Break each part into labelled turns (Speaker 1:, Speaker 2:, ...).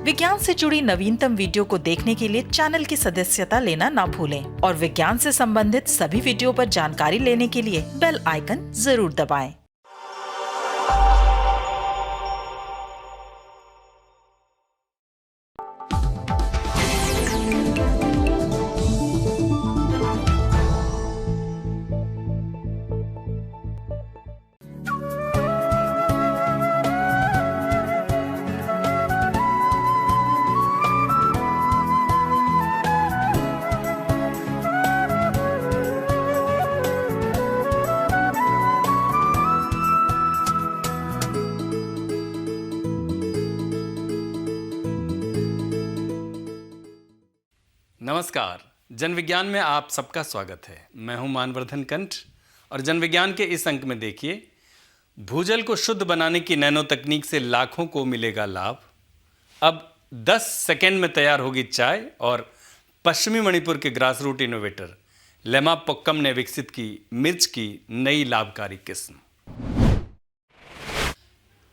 Speaker 1: विज्ञान से जुड़ी नवीनतम वीडियो को देखने के लिए चैनल की सदस्यता लेना ना भूलें और विज्ञान से संबंधित सभी वीडियो पर जानकारी लेने के लिए बेल आइकन जरूर दबाएं।
Speaker 2: नमस्कार, जन विज्ञान में आप सबका स्वागत है। मैं हूं मानवर्धन कंठ और जन विज्ञान के इस अंक में देखिए, भूजल को शुद्ध बनाने की नैनो तकनीक से लाखों को मिलेगा लाभ। अब 10 सेकेंड में तैयार होगी चाय और पश्चिमी मणिपुर के ग्रासरूट इनोवेटर लेमा पोक्कम ने विकसित की मिर्च की नई लाभकारी किस्म।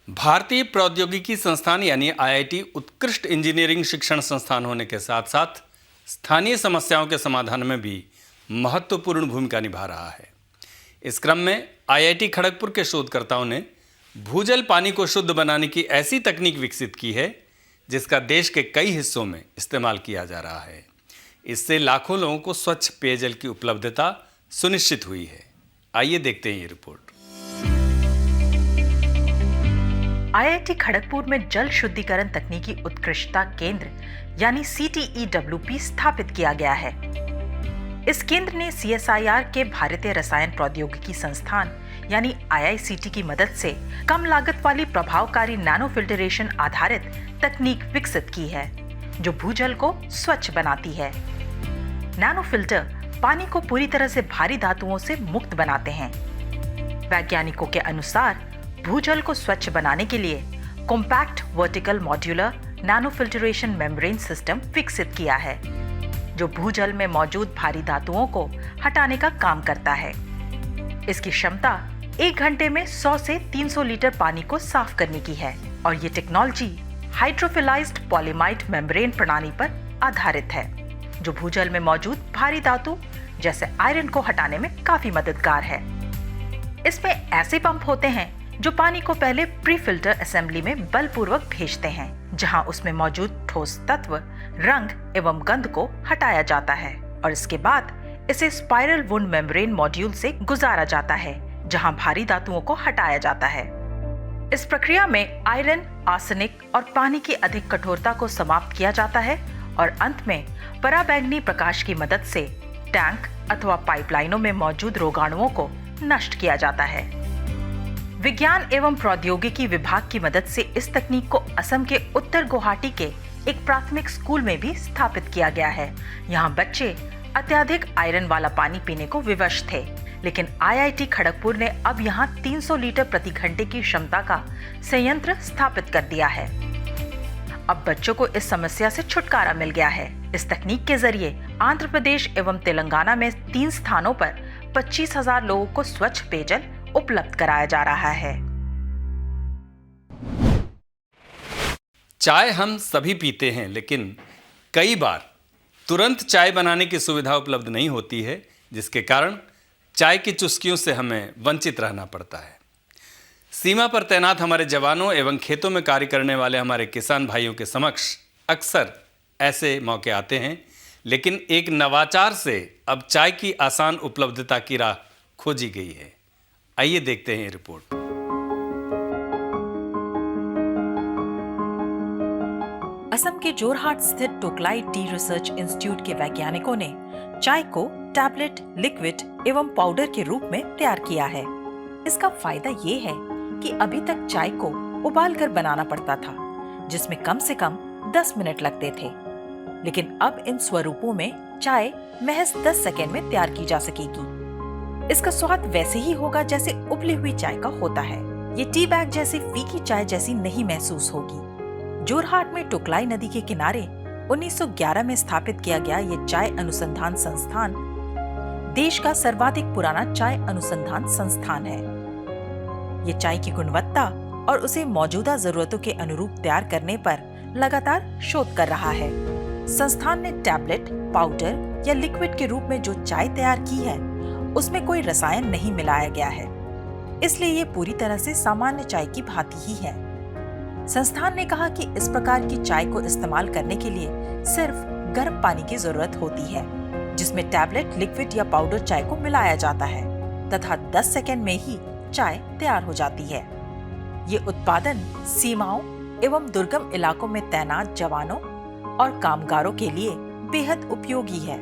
Speaker 2: भारतीय प्रौद्योगिकी संस्थान यानी आईआईटी उत्कृष्ट इंजीनियरिंग शिक्षण संस्थान होने के साथ साथ स्थानीय समस्याओं के समाधान में भी महत्वपूर्ण भूमिका निभा रहा है। इस क्रम में आईआईटी खड़गपुर के शोधकर्ताओं ने भूजल पानी को शुद्ध बनाने की ऐसी तकनीक विकसित की है जिसका देश के कई हिस्सों में इस्तेमाल किया जा रहा है। इससे लाखों लोगों को स्वच्छ पेयजल की उपलब्धता सुनिश्चित हुई है। आइए देखते हैं ये रिपोर्ट।
Speaker 1: आईआईटी खड़गपुर में जल शुद्धिकरण तकनीकी उत्कृष्टता केंद्र यानी CTEWP स्थापित किया गया है। इस केंद्र ने CSIR के भारतीय रसायन प्रौद्योगिकी संस्थान यानी IICT की मदद से कम लागत वाली प्रभावकारी नैनो फिल्टरेशन आधारित तकनीक विकसित की है जो भूजल को स्वच्छ बनाती है। नैनो फिल्टर पानी को पूरी तरह से भारी धातुओं से मुक्त बनाते हैं। वैज्ञानिकों के अनुसार भूजल को स्वच्छ बनाने के लिए compact vertical modular nano filtration membrane system विकसित किया है जो भूजल में मौजूद भारी धातुओं को हटाने का काम करता है। इसकी क्षमता 1 घंटे में 100 से 300 लीटर पानी को साफ करने की है और ये टेक्नोलॉजी हाइड्रोफिलाइज्ड पॉलीमाइड मेम्ब्रेन प्रणाली पर आधारित है जो भूजल में मौजूद भारी धातु जैसे आयरन को हटाने में काफी मददगार है। इसमें ऐसे पंप होते हैं जो पानी को पहले प्री फिल्टर असेंबली में बलपूर्वक भेजते हैं जहां उसमें मौजूद ठोस तत्व, रंग एवं गंध को हटाया जाता है और इसके बाद इसे स्पाइरल वुंड मेम्ब्रेन मॉड्यूल से गुजारा जाता है जहां भारी धातुओं को हटाया जाता है। इस प्रक्रिया में आयरन, आर्सेनिक और पानी की अधिक कठोरता को समाप्त किया जाता है और अंत में पराबैंगनी प्रकाश की मदद से टैंक अथवा पाइपलाइनों में मौजूद रोगाणुओं को नष्ट किया जाता है। विज्ञान एवं प्रौद्योगिकी विभाग की मदद से इस तकनीक को असम के उत्तर गुवाहाटी के एक प्राथमिक स्कूल में भी स्थापित किया गया है। यहाँ बच्चे अत्यधिक आयरन वाला पानी पीने को विवश थे, लेकिन आईआईटी खड़गपुर ने अब यहाँ 300 लीटर प्रति घंटे की क्षमता का संयंत्र स्थापित कर दिया है। अब बच्चों को इस समस्या से छुटकारा मिल गया है। इस तकनीक के जरिए आंध्र प्रदेश एवं तेलंगाना में 3 स्थानों पर 25,000 लोगों को स्वच्छ पेयजल उपलब्ध कराया जा रहा है।
Speaker 2: चाय हम सभी पीते हैं, लेकिन कई बार तुरंत चाय बनाने की सुविधा उपलब्ध नहीं होती है, जिसके कारण चाय की चुस्कियों से हमें वंचित रहना पड़ता है। सीमा पर तैनात हमारे जवानों एवं खेतों में कार्य करने वाले हमारे किसान भाइयों के समक्ष अक्सर ऐसे मौके आते हैं, लेकिन एक नवाचार से अब चाय की आसान उपलब्धता की राह खोजी गई है। आइए देखते हैं ये रिपोर्ट।
Speaker 1: असम के जोरहाट स्थित टोकलाई टी रिसर्च इंस्टीट्यूट के वैज्ञानिकों ने चाय को टैबलेट, लिक्विड एवं पाउडर के रूप में तैयार किया है। इसका फायदा ये है कि अभी तक चाय को उबाल कर बनाना पड़ता था, जिसमें कम से कम 10 मिनट लगते थे, लेकिन अब इन स्वरूपों में चाय महज 10 सेकेंड में तैयार की जा सकेगी। इसका स्वाद वैसे ही होगा जैसे उबली हुई चाय का होता है। ये टी बैग जैसी फीकी चाय जैसी नहीं महसूस होगी। जोरहाट में टोकलाई नदी के किनारे 1911 में स्थापित किया गया ये चाय अनुसंधान संस्थान देश का सर्वाधिक पुराना चाय अनुसंधान संस्थान है। ये चाय की गुणवत्ता और उसे मौजूदा जरूरतों के अनुरूप तैयार करने पर लगातार शोध कर रहा है। संस्थान ने टैबलेट, पाउडर या लिक्विड के रूप में जो चाय तैयार की है, उसमें कोई रसायन नहीं मिलाया गया है, इसलिए ये पूरी तरह से सामान्य चाय की भांति ही है। संस्थान ने कहा कि इस प्रकार की चाय को इस्तेमाल करने के लिए सिर्फ गर्म पानी की जरूरत होती है, जिसमें टैबलेट, लिक्विड या पाउडर चाय को मिलाया जाता है तथा 10 सेकंड में ही चाय तैयार हो जाती है। ये उत्पादन सीमाओं एवं दुर्गम इलाकों में तैनात जवानों और कामगारों के लिए बेहद उपयोगी है।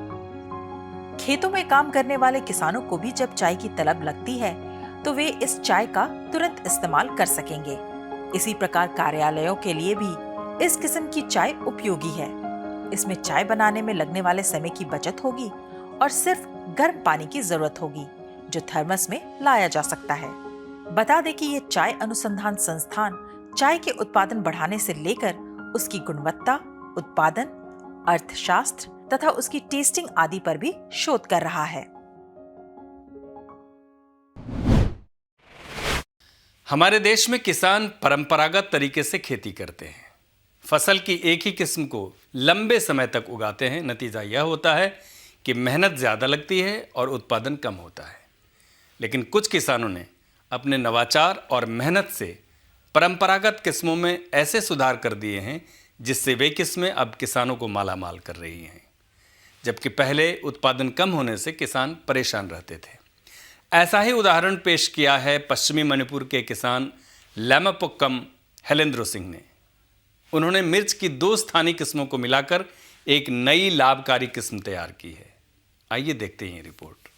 Speaker 1: खेतों में काम करने वाले किसानों को भी जब चाय की तलब लगती है तो वे इस चाय का तुरंत इस्तेमाल कर सकेंगे। इसी प्रकार कार्यालयों के लिए भी इस किस्म की चाय उपयोगी है। इसमें चाय बनाने में लगने वाले समय की बचत होगी और सिर्फ गर्म पानी की जरूरत होगी, जो थर्मस में लाया जा सकता है। बता दें कि ये चाय अनुसंधान संस्थान चाय के उत्पादन बढ़ाने से लेकर उसकी गुणवत्ता, उत्पादन, अर्थशास्त्र तथा उसकी टेस्टिंग आदि पर भी शोध कर रहा है।
Speaker 2: हमारे देश में किसान परंपरागत तरीके से खेती करते हैं। फसल की एक ही किस्म को लंबे समय तक उगाते हैं। नतीजा यह होता है कि मेहनत ज़्यादा लगती है और उत्पादन कम होता है। लेकिन कुछ किसानों ने अपने नवाचार और मेहनत से परंपरागत किस्मों में ऐसे सुधार कर दिए हैं जिससे वे किस्में अब किसानों को मालामाल कर रही हैं, जबकि पहले उत्पादन कम होने से किसान परेशान रहते थे। ऐसा ही उदाहरण पेश किया है पश्चिमी मणिपुर के किसान लैमापोक्कम हेलेंद्रो सिंह ने। उन्होंने मिर्च की 2 स्थानीय किस्मों को मिलाकर एक नई लाभकारी किस्म तैयार की है। आइए देखते हैं ये रिपोर्ट।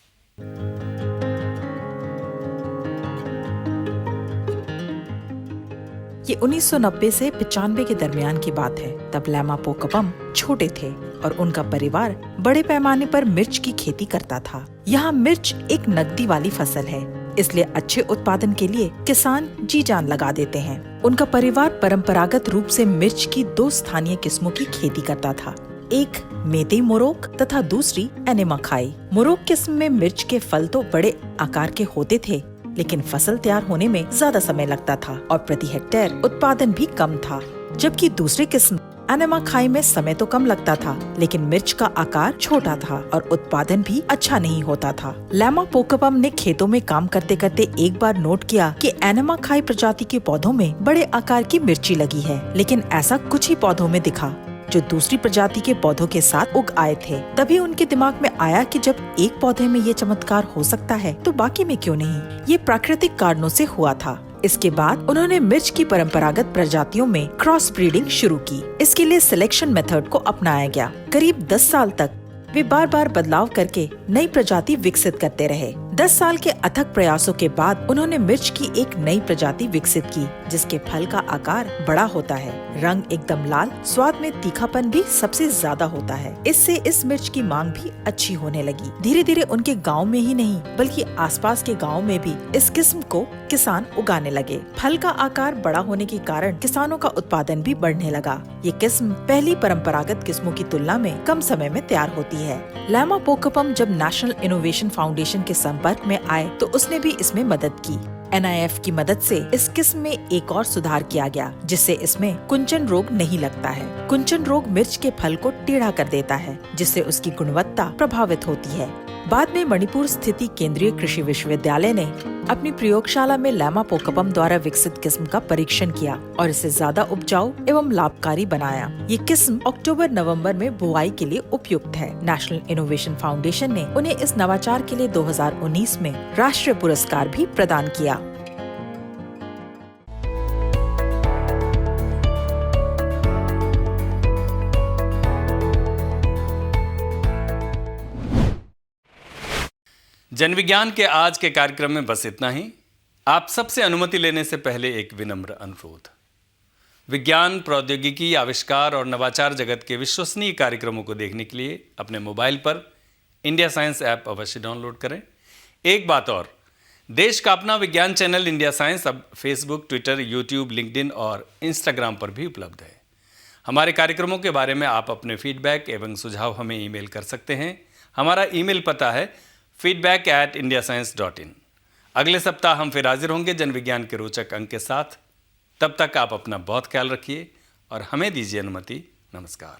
Speaker 1: ये 1990 से 95 के दरमियान की बात है। तब लैमापोक्कम छोटे थे और उनका परिवार बड़े पैमाने पर मिर्च की खेती करता था। यहाँ मिर्च एक नकदी वाली फसल है, इसलिए अच्छे उत्पादन के लिए किसान जी जान लगा देते हैं। उनका परिवार परंपरागत रूप से मिर्च की 2 स्थानीय किस्मों की खेती करता था, एक मेतेई मोरोक तथा दूसरी एनेमा खाई। मोरोक किस्म में मिर्च के फल तो बड़े आकार के होते थे, लेकिन फसल तैयार होने में ज्यादा समय लगता था और प्रति हेक्टेयर उत्पादन भी कम था। जबकि दूसरी किस्म एनेमा खाई में समय तो कम लगता था, लेकिन मिर्च का आकार छोटा था और उत्पादन भी अच्छा नहीं होता था। लैमापोक्कम ने खेतों में काम करते करते एक बार नोट किया कि एनेमा खाई प्रजाति के पौधों में बड़े आकार की मिर्ची लगी है, लेकिन ऐसा कुछ ही पौधों में दिखा जो दूसरी प्रजाति के पौधों के साथ उग आए थे। तभी उनके दिमाग में आया कि जब एक पौधे में ये चमत्कार हो सकता है तो बाकी में क्यों नहीं। ये प्राकृतिक कारणों से हुआ था। इसके बाद उन्होंने मिर्च की परंपरागत प्रजातियों में क्रॉस ब्रीडिंग शुरू की। इसके लिए सिलेक्शन मेथड को अपनाया गया। करीब 10 साल तक वे बार बार बदलाव करके नई प्रजाति विकसित करते रहे। 10 साल के अथक प्रयासों के बाद उन्होंने मिर्च की एक नई प्रजाति विकसित की, जिसके फल का आकार बड़ा होता है, रंग एकदम लाल, स्वाद में तीखापन भी सबसे ज्यादा होता है। इससे इस मिर्च की मांग भी अच्छी होने लगी। धीरे धीरे उनके गांव में ही नहीं बल्कि आसपास के गांव में भी इस किस्म को किसान उगाने लगे। फल का आकार बड़ा होने के कारण किसानों का उत्पादन भी बढ़ने लगा। ये किस्म पहली परंपरागत किस्मों की तुलना में कम समय में तैयार होती है। लैमापोक्कम जब नेशनल इनोवेशन फाउंडेशन के संपर्क में आए तो उसने भी इसमें मदद की। NIF की मदद से इस किस्म में एक और सुधार किया गया, जिससे इसमें कुंचन रोग नहीं लगता है। कुंचन रोग मिर्च के फल को टेढ़ा कर देता है, जिससे उसकी गुणवत्ता प्रभावित होती है। बाद में मणिपुर स्थित केंद्रीय कृषि विश्वविद्यालय ने अपनी प्रयोगशाला में लैमापोक्कम द्वारा विकसित किस्म का परीक्षण किया और इसे ज्यादा उपजाऊ एवं लाभकारी बनाया। ये किस्म अक्टूबर-नवंबर में बुआई के लिए उपयुक्त है। नेशनल इनोवेशन फाउंडेशन ने उन्हें इस नवाचार के लिए 2019 में राष्ट्रीय पुरस्कार भी प्रदान किया।
Speaker 2: जन विज्ञान के आज के कार्यक्रम में बस इतना ही। आप सबसे अनुमति लेने से पहले एक विनम्र अनुरोध। विज्ञान, प्रौद्योगिकी, आविष्कार और नवाचार जगत के विश्वसनीय कार्यक्रमों को देखने के लिए अपने मोबाइल पर इंडिया साइंस ऐप अवश्य डाउनलोड करें। एक बात और, देश का अपना विज्ञान चैनल इंडिया साइंस अब फेसबुक, ट्विटर, यूट्यूब, लिंक्डइन और इंस्टाग्राम पर भी उपलब्ध है। हमारे कार्यक्रमों के बारे में आप अपने फीडबैक एवं सुझाव हमें ईमेल कर सकते हैं। हमारा ईमेल पता है feedback@indiascience.in। अगले सप्ताह हम फिर हाजिर होंगे जन विज्ञान के रोचक अंक के साथ। तब तक आप अपना बहुत ख्याल रखिए और हमें दीजिए अनुमति। नमस्कार।